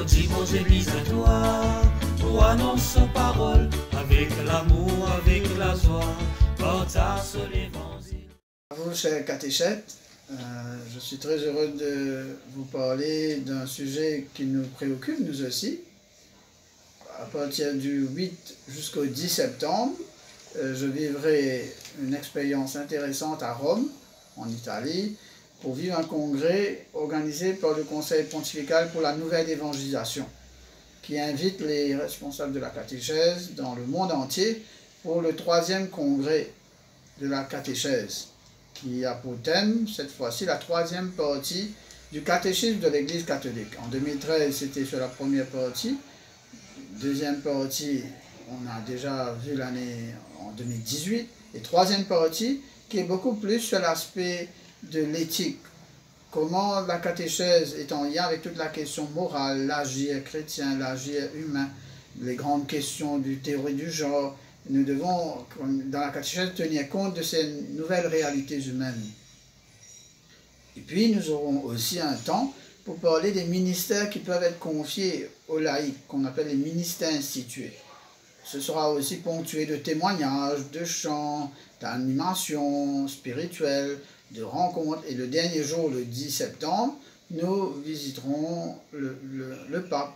Dis vos églises à toi, pour annoncer parole, avec l'amour, avec la joie, partage l'évangile. Bonjour chers catéchètes, je suis très heureux de vous parler d'un sujet qui nous préoccupe nous aussi. À partir du 8 jusqu'au 10 septembre, je vivrai une expérience intéressante à Rome, en Italie, pour vivre un congrès organisé par le Conseil pontifical pour la nouvelle évangélisation, qui invite les responsables de la catéchèse dans le monde entier pour le 3e congrès de la catéchèse, qui a pour thème, cette fois-ci, la 3e partie du catéchisme de l'Église catholique. En 2013, c'était sur la première partie. Deuxième partie, on a déjà vu l'année en 2018. Et 3e partie, qui est beaucoup plus sur l'aspect de l'éthique. Comment la catéchèse est en lien avec toute la question morale, l'agir chrétien, l'agir humain, les grandes questions du théorie du genre. Nous devons, dans la catéchèse, tenir compte de ces nouvelles réalités humaines. Et puis, nous aurons aussi un temps pour parler des ministères qui peuvent être confiés aux laïcs, qu'on appelle les ministères institués. Ce sera aussi ponctué de témoignages, de chants, d'animations spirituelles, de rencontres. Et le dernier jour, le 10 septembre, nous visiterons le pape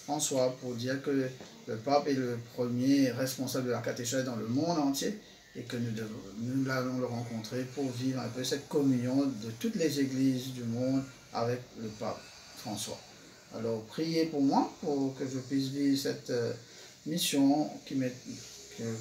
François pour dire que le pape est le premier responsable de la catéchèse dans le monde entier et que nous allons le rencontrer pour vivre un peu cette communion de toutes les églises du monde avec le pape François. Alors priez pour moi pour que je puisse vivre cette mission qui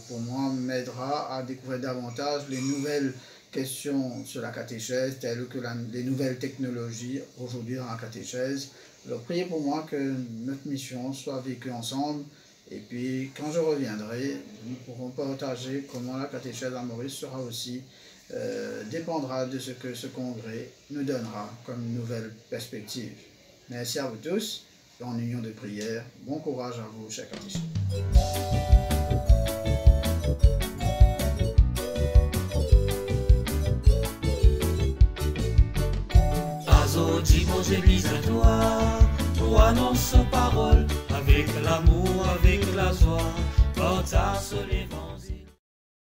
pour moi m'aidera à découvrir davantage les nouvelles questions sur la catéchèse, telles que les nouvelles technologies aujourd'hui dans la catéchèse. Alors priez pour moi que notre mission soit vécue ensemble, et puis quand je reviendrai, nous pourrons partager comment la catéchèse à Maurice sera aussi, dépendra de ce que ce congrès nous donnera comme nouvelle perspective. Merci à vous tous, en union de prière. Bon courage à vous, chers catéchètes. Dis vos églises à toi, pour annoncer parole, avec l'amour, avec la joie, partage les